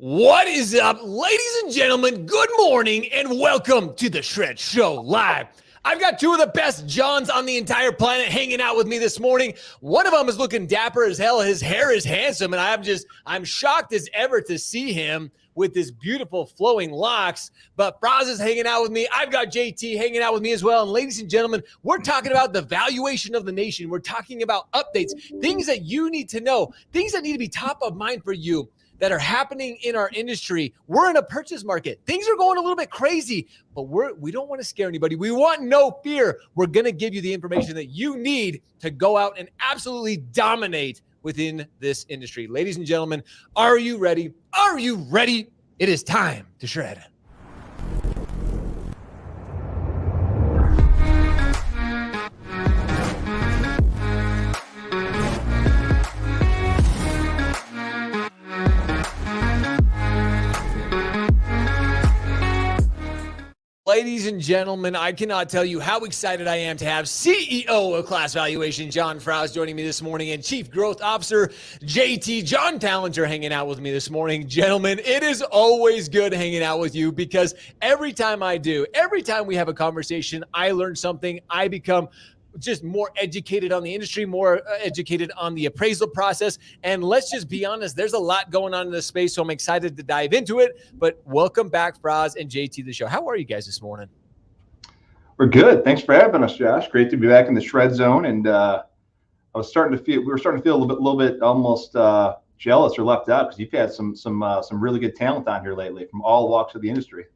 What is up, ladies and gentlemen? Good morning and welcome to the Shred Show Live. I've got two of the best Johns on the entire planet hanging out with me this morning. One of them is looking dapper as hell. His hair is handsome, and I'm shocked as ever to see him with his beautiful flowing locks. But Fraas is hanging out with me. I've got JT hanging out with me as well. And ladies and gentlemen, we're talking about the valuation of the nation. We're talking about updates, things that you need to know, things that need to be top of mind for you that are happening in our industry. We're in a purchase market. Things are going a little bit crazy, but we don't want to scare anybody. We want no fear. We're going to give you the information that you need to go out and absolutely dominate within this industry. Ladies and gentlemen, are you ready? Are you ready? It is time to shred. Ladies and gentlemen, I cannot tell you how excited I am to have CEO of Class Valuation, John Fraas, joining me this morning, and Chief Growth Officer, JT, John Tallinger, hanging out with me this morning. Gentlemen, it is always good hanging out with you because every time we have a conversation, I learn something. I become just more educated on the industry, more educated on the appraisal process. And let's just be honest, there's a lot going on in this space, so I'm excited to dive into it. But welcome back, Fraas and JT, to the show. How are you guys this morning? We're good. Thanks for having us, Josh. Great to be back in the shred zone. And we were starting to feel a little bit almost jealous or left out because you've had some really good talent on here lately from all walks of the industry.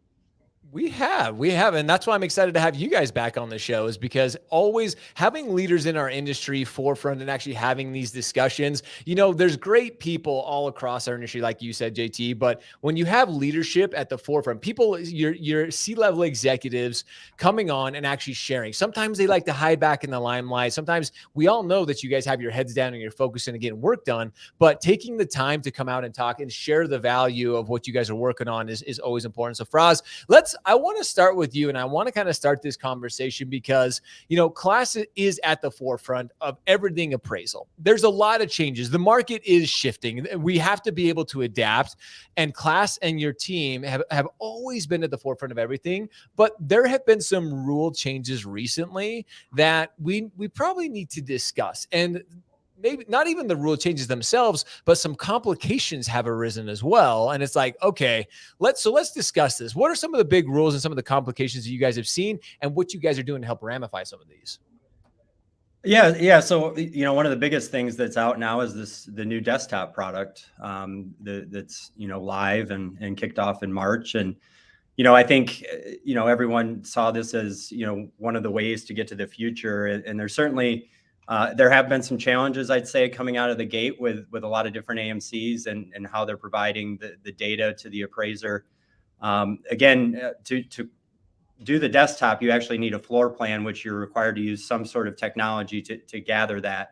We have. And that's why I'm excited to have you guys back on the show, is because always having leaders in our industry forefront and actually having these discussions, there's great people all across our industry, like you said, JT, but when you have leadership at the forefront, people, your C-level executives coming on and actually sharing, sometimes they like to hide back in the limelight. Sometimes we all know that you guys have your heads down and you're focusing on getting work done, but taking the time to come out and talk and share the value of what you guys are working on is always important. So Fraas, I want to start with you, and I want to kind of start this conversation because, Class is at the forefront of everything appraisal. There's a lot of changes. The market is shifting. We have to be able to adapt, and Class and your team have always been at the forefront of everything, but there have been some rule changes recently that we probably need to discuss. And maybe not even the rule changes themselves, but some complications have arisen as well. And it's like, okay, let's discuss this. What are some of the big rules and some of the complications that you guys have seen and what you guys are doing to help ramify some of these? Yeah. So, one of the biggest things that's out now is the new desktop product that's, live and kicked off in March. And, I think, everyone saw this as, one of the ways to get to the future. And there's certainly, there have been some challenges, I'd say, coming out of the gate with a lot of different AMCs and how they're providing the data to the appraiser. To do the desktop, you actually need a floor plan, which you're required to use some sort of technology to gather that.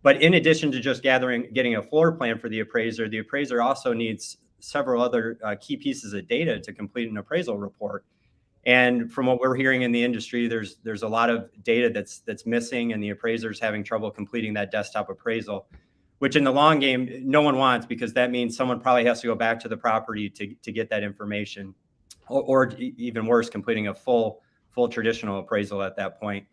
But in addition to just getting a floor plan for the appraiser also needs several other key pieces of data to complete an appraisal report. And from what we're hearing in the industry, there's a lot of data that's missing, and the appraiser's having trouble completing that desktop appraisal, which in the long game, no one wants, because that means someone probably has to go back to the property to get that information, or even worse, completing a full traditional appraisal at that point.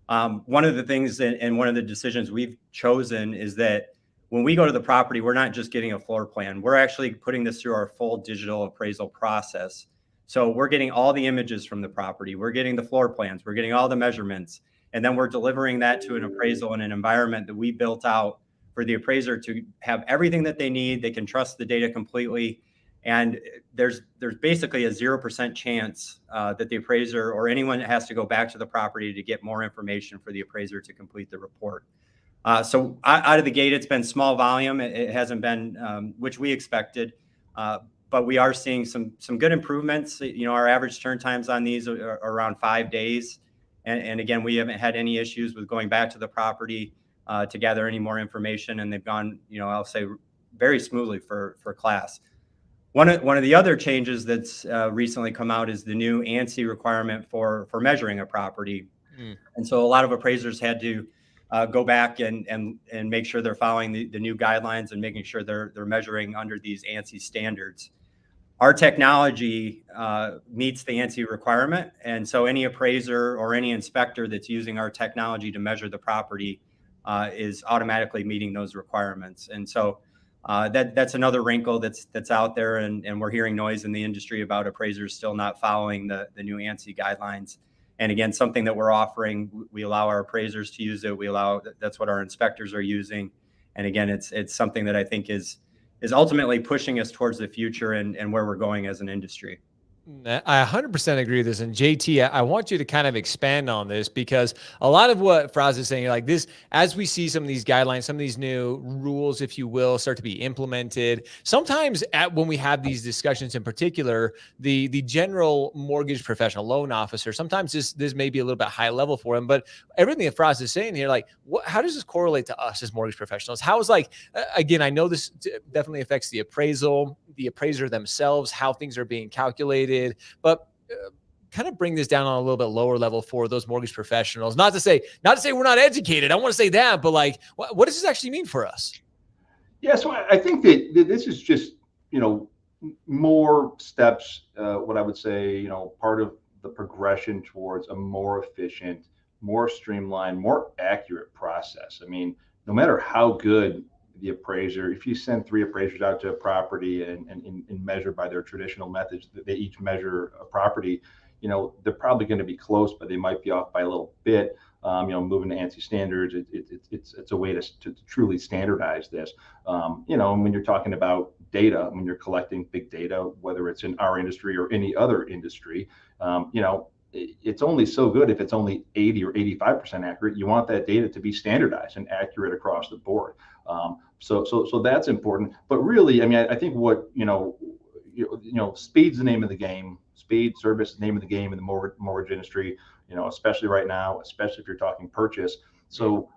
One of the things and one of the decisions we've chosen is that when we go to the property, we're not just getting a floor plan. We're actually putting this through our full digital appraisal process. So we're getting all the images from the property. We're getting the floor plans. We're getting all the measurements. And then we're delivering that to an appraisal in an environment that we built out for the appraiser to have everything that they need. They can trust the data completely. And there's basically a 0% chance that the appraiser or anyone has to go back to the property to get more information for the appraiser to complete the report. So out of the gate, it's been small volume. It hasn't been, which we expected. But we are seeing some good improvements. Our average turn times on these are around 5 days. And again, we haven't had any issues with going back to the property to gather any more information. And they've gone, I'll say, very smoothly for Class. One of the other changes that's recently come out is the new ANSI requirement for measuring a property. And so a lot of appraisers had to go back and make sure they're following the new guidelines and making sure they're measuring under these ANSI standards. our technology meets the ANSI requirement. And so any appraiser or any inspector that's using our technology to measure the property is automatically meeting those requirements. And so that's another wrinkle that's out there. And we're hearing noise in the industry about appraisers still not following the new ANSI guidelines. And again, something that we're offering, we allow our appraisers to use it. That's what our inspectors are using. And again, it's something that I think is ultimately pushing us towards the future and where we're going as an industry. I 100% agree with this. And JT, I want you to kind of expand on this, because a lot of what Fraas is saying, like this, as we see some of these guidelines, some of these new rules, if you will, start to be implemented, sometimes when we have these discussions, in particular, the general mortgage professional loan officer, sometimes this may be a little bit high level for him, but everything that Fraas is saying here, like how does this correlate to us as mortgage professionals? How is, like, again, I know this definitely affects the appraisal, the appraiser themselves, how things are being calculated, but kind of bring this down on a little bit lower level for those mortgage professionals. Not to say we're not educated. I want to say that, but like, what does this actually mean for us? Yeah, so I think that this is just, more steps, what I would say, part of the progression towards a more efficient, more streamlined, more accurate process. I mean, no matter how good the appraiser, if you send 3 appraisers out to a property and measure by their traditional methods, that they each measure a property, they're probably going to be close, but they might be off by a little bit. Moving to ANSI standards, it's a way to truly standardize this. When you're talking about data, when you're collecting big data, whether it's in our industry or any other industry, it's only so good if it's only 80 or 85% accurate. You want that data to be standardized and accurate across the board. So that's important. But really, I mean, I think what speed's the name of the game. Speed, service, is the name of the game in the mortgage industry. Especially right now, especially if you're talking purchase. So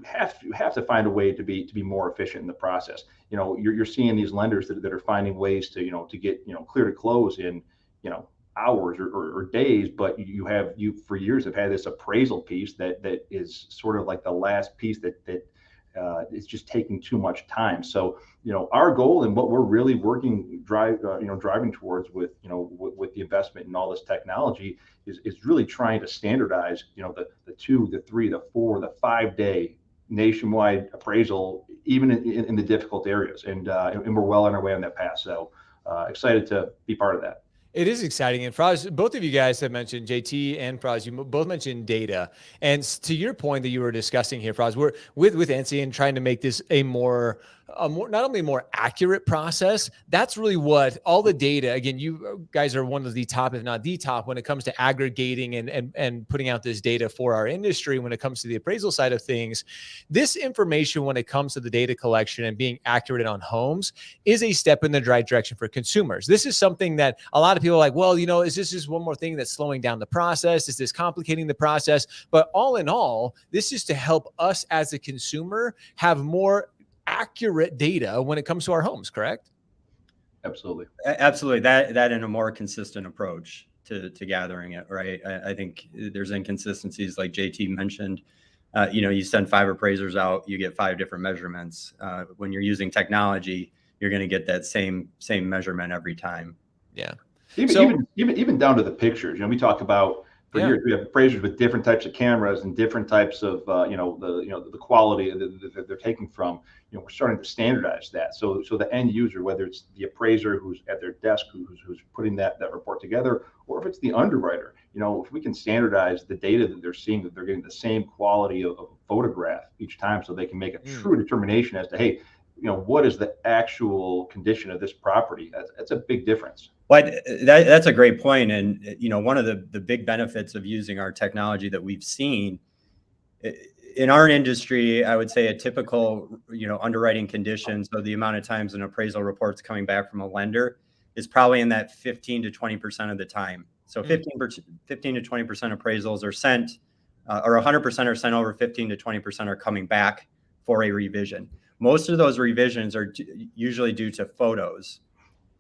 have to find a way to be more efficient in the process. You're seeing these lenders that are finding ways to get clear to close in hours or days, but you for years have had this appraisal piece that is sort of like the last piece that is just taking too much time. So our goal and what we're really driving towards with the investment in all this technology is really trying to standardize the 2, the 3, the 4, the 5-day nationwide appraisal, even in the difficult areas, and we're well on our way on that path. So excited to be part of that. It is exciting. And Fraas, both of you guys have mentioned, JT and Fraas, you both mentioned data. And to your point that you were discussing here, Fraas, we're with ANSI and trying to make this a more not only a more accurate process. That's really what all the data, again, you guys are one of the top, if not the top, when it comes to aggregating and putting out this data for our industry. When it comes to the appraisal side of things, this information, when it comes to the data collection and being accurate on homes, is a step in the right direction for consumers. This is something that a lot of people are like, well, is this just one more thing that's slowing down the process? Is this complicating the process? But all in all, this is to help us as a consumer have more accurate data when it comes to our homes, correct? Absolutely. Absolutely. That in a more consistent approach to gathering it, right? I think there's inconsistencies like JT mentioned. You send 5 appraisers out, you get 5 different measurements. When you're using technology, you're going to get that same measurement every time. Yeah. Even down to the pictures. We talk about for years we have appraisers with different types of cameras and different types of the quality that they're taking from. We're starting to standardize that. So the end user, whether it's the appraiser who's at their desk who's putting that report together, or if it's the underwriter, if we can standardize the data that they're seeing, that they're getting the same quality of photograph each time, so they can make a true determination as to, hey, what is the actual condition of this property? That's a big difference. Well, that's a great point. And, one of the big benefits of using our technology that we've seen in our industry, I would say a typical, underwriting condition. So the amount of times an appraisal report's coming back from a lender is probably in that 15 to 20% of the time. So 15 to 20% appraisals are sent, or 100% are sent over, 15 to 20% are coming back for a revision. Most of those revisions are usually due to photos.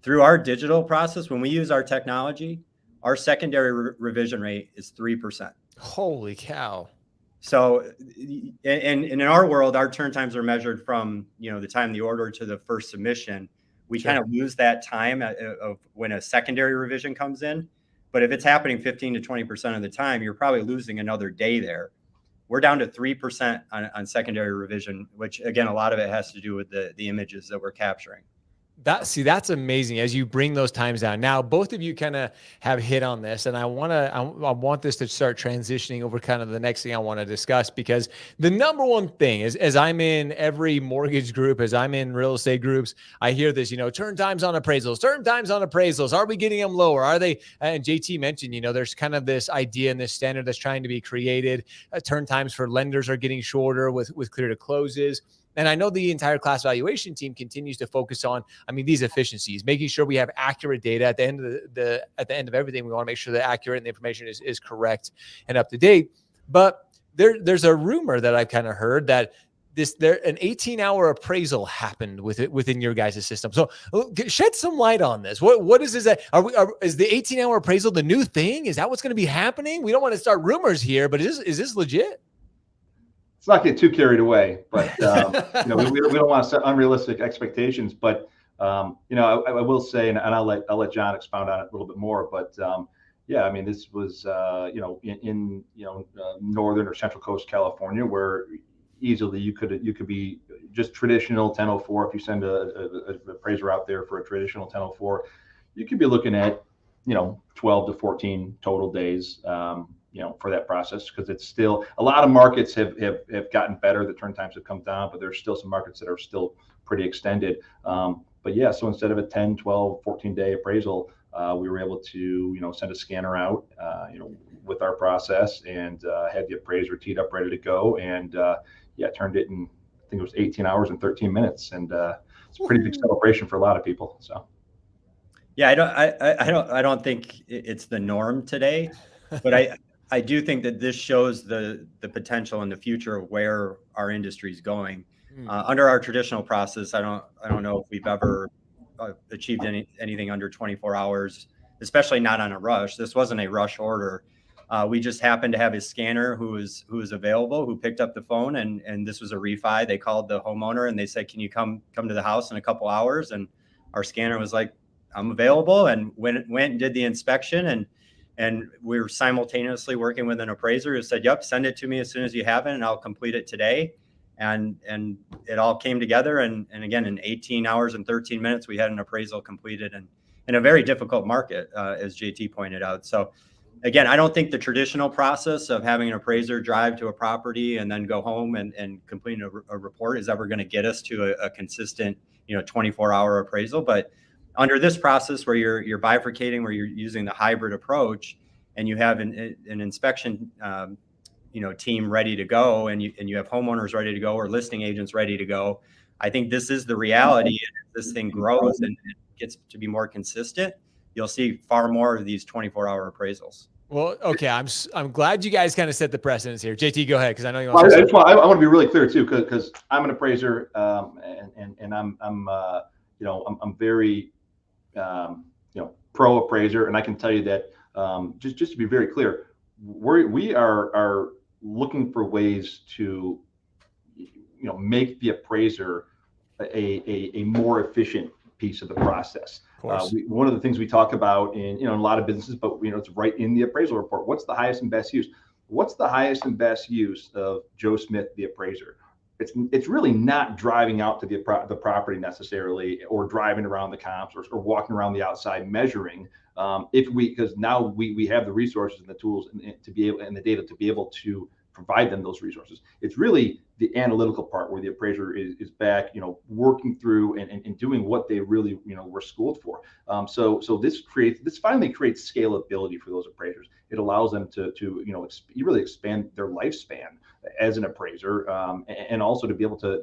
Through our digital process, when we use our technology, our secondary revision rate is 3%. Holy cow. So, and in our world, our turn times are measured from, the time the order to the first submission. we Sure. kind of lose that time of when a secondary revision comes in. But if it's happening 15 to 20% of the time, you're probably losing another day there. We're down to 3% on secondary revision, which again, a lot of it has to do with the images that we're capturing. That's amazing as you bring those times down. Now, both of you kind of have hit on this, and I want this to start transitioning over kind of the next thing I want to discuss, because the number one thing is, as I'm in every mortgage group, as I'm in real estate groups, I hear this, turn times on appraisals. Are we getting them lower? Are they? And JT mentioned, there's kind of this idea and this standard that's trying to be created. Turn times for lenders are getting shorter with clear to closes. And I know the entire class valuation team continues to focus on, these efficiencies, making sure we have accurate data at the end of at the end of everything. We want to make sure that accurate and the information is correct and up to date. But there's a rumor that I've kind of heard that an 18-hour appraisal happened within your guys' system. So shed some light on this. What is this? Is the 18-hour appraisal the new thing? Is that what's going to be happening? We don't want to start rumors here, but is this legit? Let's not get too carried away, but we don't want to set unrealistic expectations. But I will say, and I'll let John expound on it a little bit more. But this was in northern or central coast California, where easily you could be just traditional 1004. If you send a appraiser out there for a traditional 1004, you could be looking at 12 to 14 total days. For that process, because it's still, a lot of markets have gotten better. The turn times have come down, but there's still some markets that are still pretty extended. So instead of a 10, 12, 14-day appraisal, we were able to, send a scanner out, with our process, and had the appraiser teed up, ready to go. And turned it in, I think it was 18 hours and 13 minutes. And it's a pretty big celebration for a lot of people. So. Yeah, I don't think it's the norm today, but I do think that this shows the potential in the future of where our industry is going. Under our traditional process, I don't know if we've ever achieved anything under 24 hours, especially not on a rush. This wasn't a rush order. We just happened to have a scanner who was available, who picked up the phone, and this was a refi. They called the homeowner and they said, "Can you come to the house in a couple hours?" And our scanner was like, "I'm available," and went and did the inspection, and we were simultaneously working with an appraiser who said, "Yep, send it to me as soon as you have it, and I'll complete it today." And it all came together. And again, in 18 hours and 13 minutes, we had an appraisal completed, and in a very difficult market, as JT pointed out. So again, I don't think the traditional process of having an appraiser drive to a property and then go home and complete a report is ever going to get us to a consistent, 24-hour appraisal. But under this process, where you're bifurcating, where you're using the hybrid approach, and you have an inspection team ready to go, and you have homeowners ready to go, or listing agents ready to go, I think this is the reality. And as this thing grows and gets to be more consistent, you'll see far more of these 24-hour appraisals. Well, okay, I'm glad you guys kind of set the precedence here. JT, go ahead, because I know you want to. I want to be really clear too, because I'm an appraiser, and I'm very pro appraiser, and I can tell you that just to be very clear, we are looking for ways to make the appraiser a more efficient piece of the process. One of the things we talk about in a lot of businesses, but it's right in the appraisal report. What's the highest and best use? What's the highest and best use of Joe Smith, the appraiser? It's really not driving out to the property necessarily, or driving around the comps, or walking around the outside measuring. Because now we have the resources and the tools and the data to be able to provide them those resources. It's really the analytical part where the appraiser is back, working through and doing what they really, were schooled for. So this finally creates scalability for those appraisers. It allows them to really expand their lifespan as an appraiser, and also to be able to,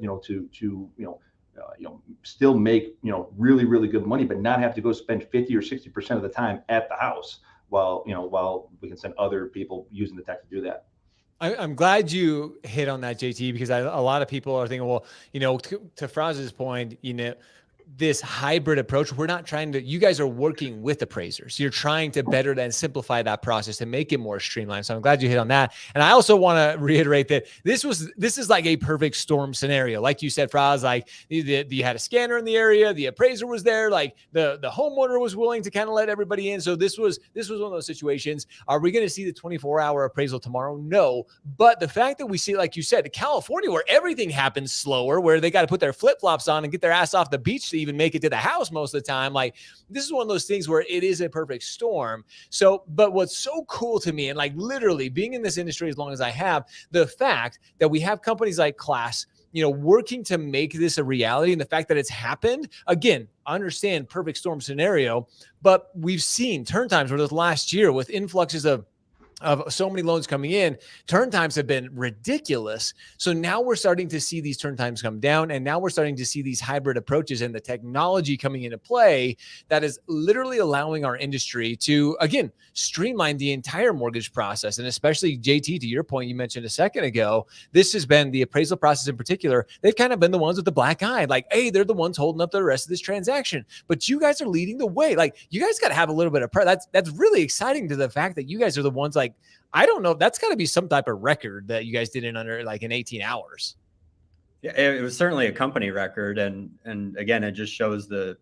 still make, really, really good money, but not have to go spend 50 or 60% of the time at the house, while we can send other people using the tech to do that. I'm glad you hit on that, JT, because a lot of people are thinking, well, to Fraas's point, this hybrid approach. We're not trying to, you guys are working with appraisers. You're trying to better and simplify that process and make it more streamlined. So I'm glad you hit on that. And I also want to reiterate that this is like a perfect storm scenario. Like you said, Fraas, like you had a scanner in the area, the appraiser was there, like the homeowner was willing to kind of let everybody in. So this was one of those situations. Are we going to see the 24-hour appraisal tomorrow? No. But the fact that we see, like you said, California, where everything happens slower, where they got to put their flip-flops on and get their ass off the beach to even make it to the house most of the time. Like, this is one of those things where it is a perfect storm. So, but what's so cool to me, and like literally being in this industry as long as I have, the fact that we have companies like Class, working to make this a reality, and the fact that it's happened, again, I understand perfect storm scenario, but we've seen turn times where this last year with influxes of so many loans coming in, turn times have been ridiculous. So now we're starting to see these turn times come down, and now we're starting to see these hybrid approaches and the technology coming into play that is literally allowing our industry to, again, streamline the entire mortgage process. And especially, JT, to your point you mentioned a second ago, this has been the appraisal process in particular. They've kind of been the ones with the black eye, like, hey, they're the ones holding up the rest of this transaction, but you guys are leading the way. Like, you guys got to have a little bit of that's really exciting, to the fact that you guys are the ones, like, I don't know. That's got to be some type of record that you guys did in under like in 18 hours. Yeah, it was certainly a company record. And again, it just shows to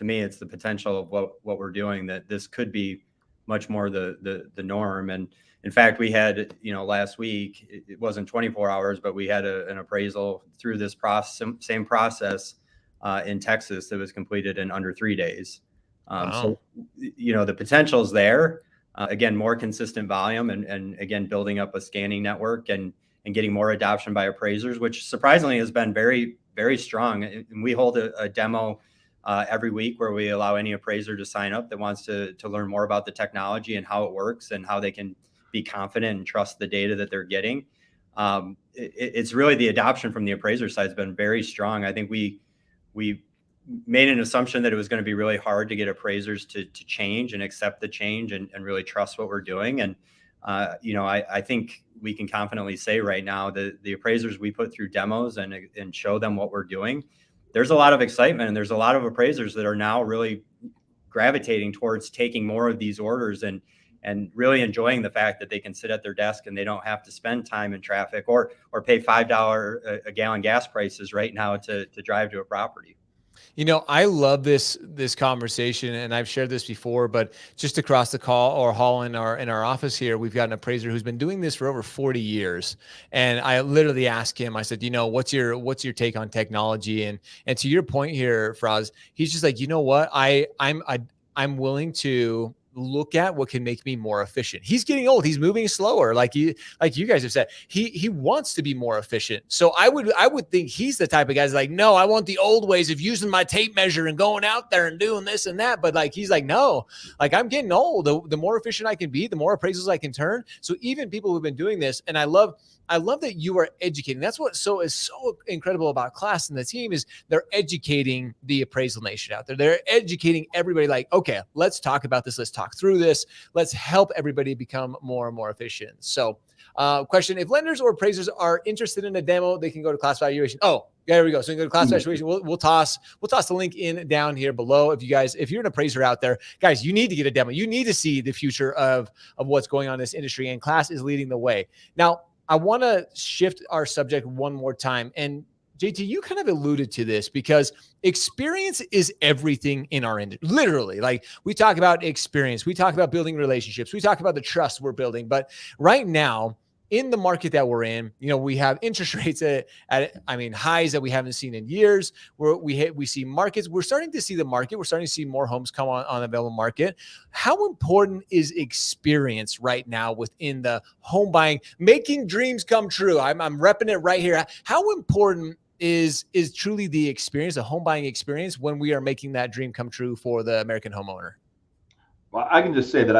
me, it's the potential of what we're doing, that this could be much more the norm. And in fact, we had, last week, it wasn't 24 hours, but we had an appraisal through this same process in Texas that was completed in under 3 days. Wow. So, the potential is there. Again, more consistent volume, and again, building up a scanning network and getting more adoption by appraisers, which surprisingly has been very, very strong. And we hold a demo every week where we allow any appraiser to sign up that wants to learn more about the technology and how it works and how they can be confident and trust the data that they're getting. It's really the adoption from the appraiser side has been very strong. I think we made an assumption that it was going to be really hard to get appraisers to change and accept the change and really trust what we're doing. And, I think we can confidently say right now that the appraisers we put through demos and show them what we're doing, there's a lot of excitement, and there's a lot of appraisers that are now really gravitating towards taking more of these orders and really enjoying the fact that they can sit at their desk and they don't have to spend time in traffic or pay $5 a gallon gas prices right now to drive to a property. I love this conversation, and I've shared this before, but just across the hall in our office here, we've got an appraiser who's been doing this for over 40 years. And I literally asked him, I said, what's your take on technology? And to your point here, Fraas, he's just like, you know what? I'm willing to look at what can make me more efficient. He's getting old. He's moving slower. Like you guys have said, he wants to be more efficient. So I would think he's the type of guy that's like, no, I want the old ways of using my tape measure and going out there and doing this and that. But like, he's like, no, like, I'm getting old. The more efficient I can be, the more appraisals I can turn. So even people who've been doing this, and I love that you are educating. That's what is so incredible about Class and the team, is they're educating the appraisal nation out there. They're educating everybody, like, okay, let's talk about this. Let's talk through this. Let's help everybody become more and more efficient. So question, if lenders or appraisers are interested in a demo, they can go to Class Valuation. Oh, there we go. So you can go to Class Valuation. We'll toss the link in down here below. If you're an appraiser out there, guys, you need to get a demo. You need to see the future of what's going on in this industry, and Class is leading the way. Now, I want to shift our subject one more time. And JT, you kind of alluded to this, because experience is everything in our industry. Literally, like, we talk about experience, we talk about building relationships, we talk about the trust we're building. But right now, in the market that we're in, we have interest rates at highs that we haven't seen in years. We see markets. We're starting to see the market. We're starting to see more homes come on the available market. How important is experience right now within the home buying, making dreams come true? I'm repping it right here. How important is truly the experience, the home buying experience, when we are making that dream come true for the American homeowner? Well, I can just say that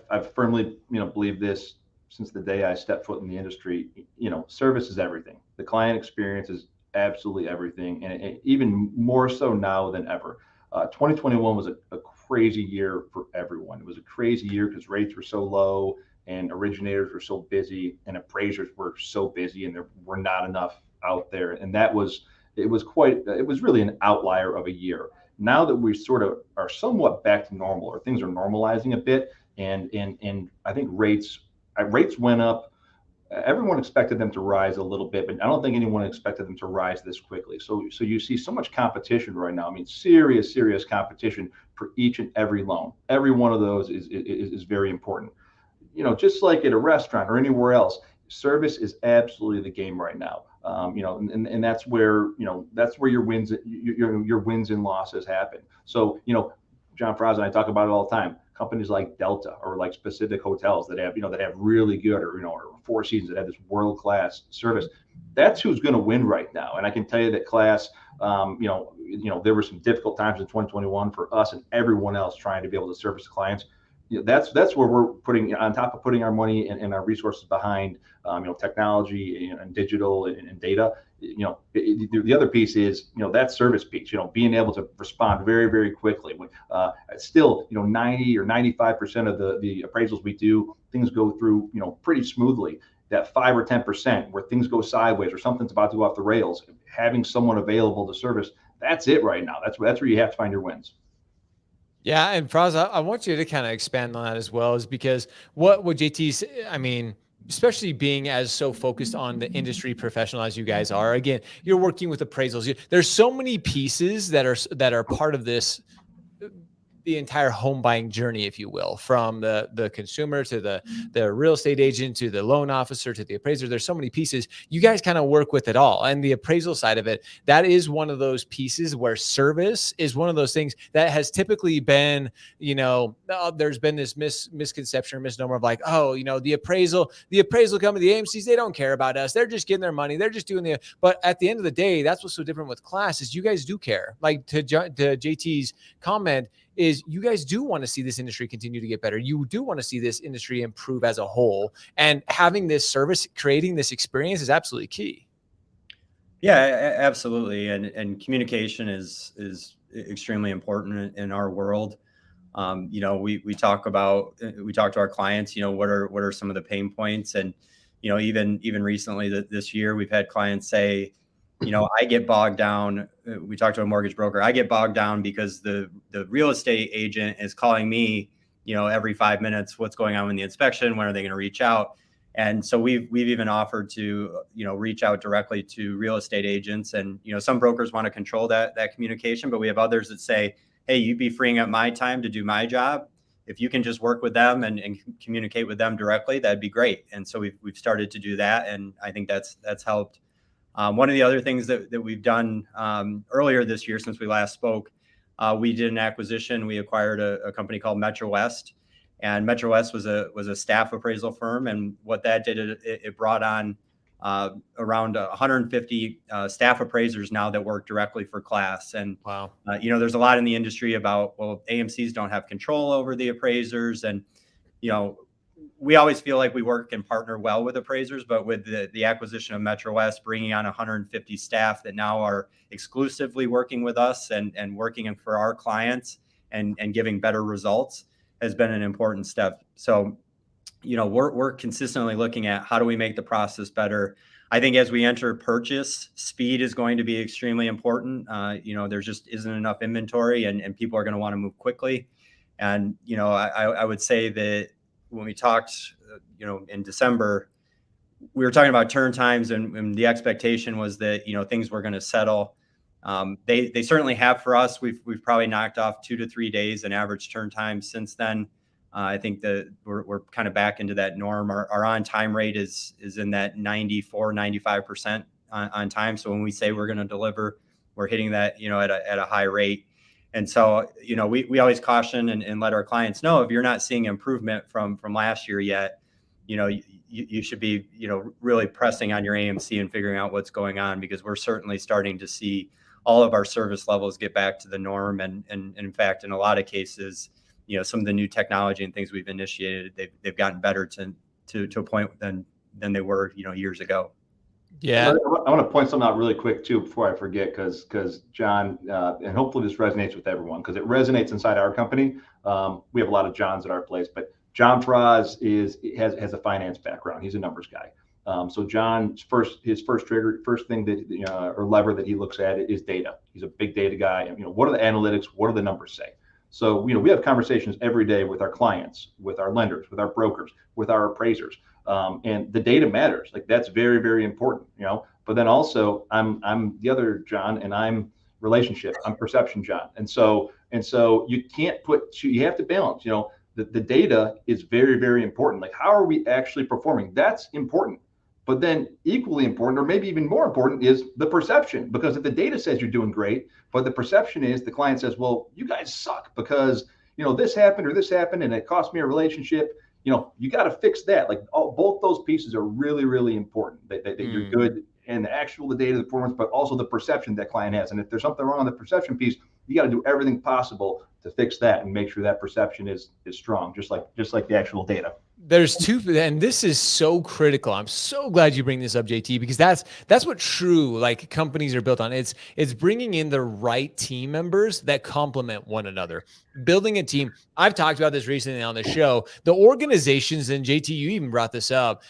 I've firmly believed this since the day I stepped foot in the industry. Service is everything. The client experience is absolutely everything, and even more so now than ever. 2021 was a crazy year for everyone. It was a crazy year because rates were so low and originators were so busy and appraisers were so busy, and there were not enough out there. And that was it was really an outlier of a year. Now that we sort of are somewhat back to normal, or things are normalizing a bit, and I think rates went up. Everyone expected them to rise a little bit, but I don't think anyone expected them to rise this quickly. So you see so much competition right now. I mean, serious competition for each and every loan. Every one of those is very important. Just like at a restaurant or anywhere else, service is absolutely the game right now. And that's where your wins and losses happen. So John Fraas and I talk about it all the time. Companies like Delta, or like specific hotels that have really good, or Four Seasons that have this world-class service. That's who's going to win right now. And I can tell you that Class, there were some difficult times in 2021 for us and everyone else trying to be able to service clients. That's where we're putting, on top of putting our money and our resources behind technology and digital and data. The other piece is that service piece. Being able to respond very, very quickly. Still 90 or 95% of the appraisals we do, things go through pretty smoothly. That 5 or 10% where things go sideways or something's about to go off the rails, having someone available to service, that's it right now. That's where you have to find your wins. Yeah, and Fraas, I want you to kind of expand on that as well, is because what would JT's, I mean, especially being as so focused on the industry professional as you guys are, again, you're working with appraisals. There's so many pieces that are part of this, the entire home buying journey, if you will, from the consumer to the real estate agent to the loan officer to the appraiser. There's so many pieces. You guys kind of work with it all. And the appraisal side of it, that is one of those pieces where service is one of those things that has typically been, there's been this misconception or misnomer of like, the appraisal company, the AMCs, they don't care about us. They're just getting their money. They're just doing but at the end of the day, that's what's so different with Class is you guys do care. Like to JT's comment, is you guys do want to see this industry continue to get better. You do want to see this industry improve as a whole, and having this service, creating this experience is absolutely key. Yeah, absolutely. And communication is extremely important in our world. We talk to our clients, what are some of the pain points, and, even recently this year, we've had clients say, I get bogged down. We talked to a mortgage broker. I get bogged down because the real estate agent is calling me, every 5 minutes, what's going on with the inspection? When are they going to reach out? And so we've even offered to, reach out directly to real estate agents. And, some brokers want to control that communication, but we have others that say, hey, you'd be freeing up my time to do my job. If you can just work with them and communicate with them directly, that'd be great. And so we've started to do that. And I think that's helped. One of the other things that we've done earlier this year, since we last spoke, we did an acquisition. We acquired a company called Metro West, and Metro West was a staff appraisal firm. And what that did, it brought on around 150 staff appraisers now that work directly for Class. And wow, there's a lot in the industry about, well, AMCs don't have control over the appraisers, and we always feel like we work and partner well with appraisers, but with the acquisition of Metro West, bringing on 150 staff that now are exclusively working with us and working for our clients and giving better results has been an important step. So, we're consistently looking at how do we make the process better. I think as we enter purchase, speed is going to be extremely important. There just isn't enough inventory, and people are going to want to move quickly. And, I would say that when we talked, in December, we were talking about turn times, and the expectation was that, things were going to settle. They certainly have for us. We've probably knocked off 2 to 3 days in average turn time since then. I think that we're kind of back into that norm. Our on time rate is in that 94-95% on time. So when we say we're going to deliver, we're hitting that, at a high rate. And so, we always caution and let our clients know, if you're not seeing improvement from last year yet, you should be, really pressing on your AMC and figuring out what's going on, because we're certainly starting to see all of our service levels get back to the norm. And in fact, in a lot of cases, some of the new technology and things we've initiated, they've gotten better to a point than they were, years ago. Yeah. I want to point something out really quick too before I forget, because John, and hopefully this resonates with everyone, because it resonates inside our company. We have a lot of Johns at our place, but John Fraas has a finance background. He's a numbers guy. So John's his first thing that or lever that he looks at is data. He's a big data guy. And, what are the analytics? What do the numbers say? So, we have conversations every day with our clients, with our lenders, with our brokers, with our appraisers. And the data matters. Like, that's very, very important, but then also I'm the other John, and I'm relationship. I'm perception John. And so you have to balance, the data is very, very important. Like, how are we actually performing? That's important. But then equally important, or maybe even more important, is the perception. Because if the data says you're doing great, but the perception is the client says, well, you guys suck because, this happened or this happened and it cost me a relationship, you got to fix that. Like, both those pieces are really, really important. That you're good in the data, the performance, but also the perception that client has. And if there's something wrong on the perception piece, you got to do everything possible to fix that and make sure that perception is strong, just like the actual data. There's two, and this is so critical. I'm so glad you bring this up, JT, because that's what true companies are built on. It's bringing in the right team members that complement one another. Building a team. I've talked about this recently on the show. The organizations, and JT, you even brought this up.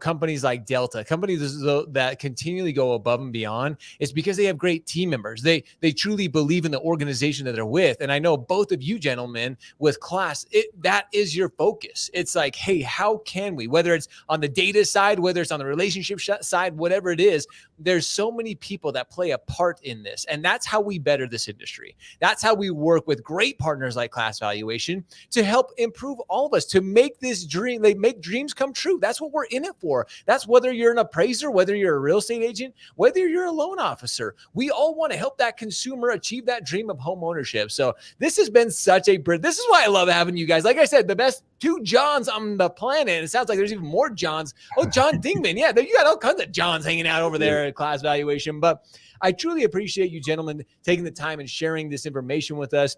Companies like Delta, companies that continually go above and beyond. It's because they have great team members. They truly believe in the organization that they're with. And I know both of you gentlemen with Class, that is your focus. It's like, hey, how can we, whether it's on the data side, whether it's on the relationship side, whatever it is, there's so many people that play a part in this. And that's how we better this industry. That's how we work with great partners like Class Valuation to help improve all of us, to make this dream, make dreams come true. That's what we're in it for. That's whether you're an appraiser, whether you're a real estate agent, whether you're a loan officer. We all want to help that consumer achieve that dream of home ownership. So this has been this is why I love having you guys. Like I said, the best two Johns on the planet. It sounds like there's even more Johns. Oh, John Dingman. Yeah, you got all kinds of Johns hanging out over there at Class Valuation. But I truly appreciate you gentlemen taking the time and sharing this information with us.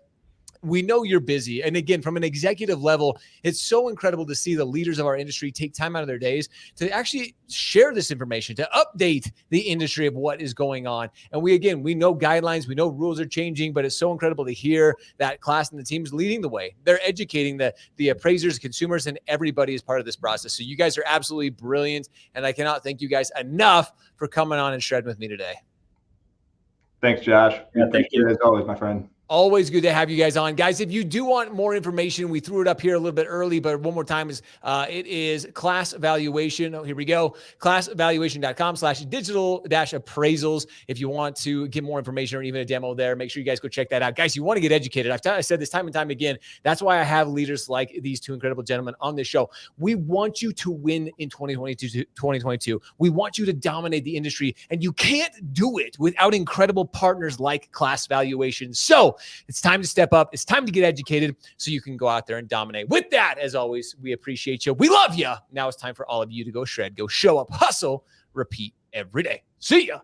We know you're busy. And again, from an executive level, it's so incredible to see the leaders of our industry take time out of their days to actually share this information, to update the industry of what is going on. And we know guidelines, we know rules are changing, but it's so incredible to hear that Class and the teams leading the way. They're educating the appraisers, consumers, and everybody is part of this process. So you guys are absolutely brilliant. And I cannot thank you guys enough for coming on and shredding with me today. Thanks, Josh. Yeah, thank you. As always, my friend. Always good to have you guys on. Guys, if you do want more information, we threw it up here a little bit early, but one more time, it is Class Valuation. Oh, here we go. classvaluation.com/digital-appraisals. If you want to get more information or even a demo there, make sure you guys go check that out. Guys, you want to get educated. I said this time and time again. That's why I have leaders like these two incredible gentlemen on this show. We want you to win in 2022. We want you to dominate the industry, and you can't do it without incredible partners like Class Valuation. So it's time to step up. It's time to get educated so you can go out there and dominate. With that, as always, we appreciate you. We love you. Now it's time for all of you to go shred, go show up, hustle, repeat every day. See ya.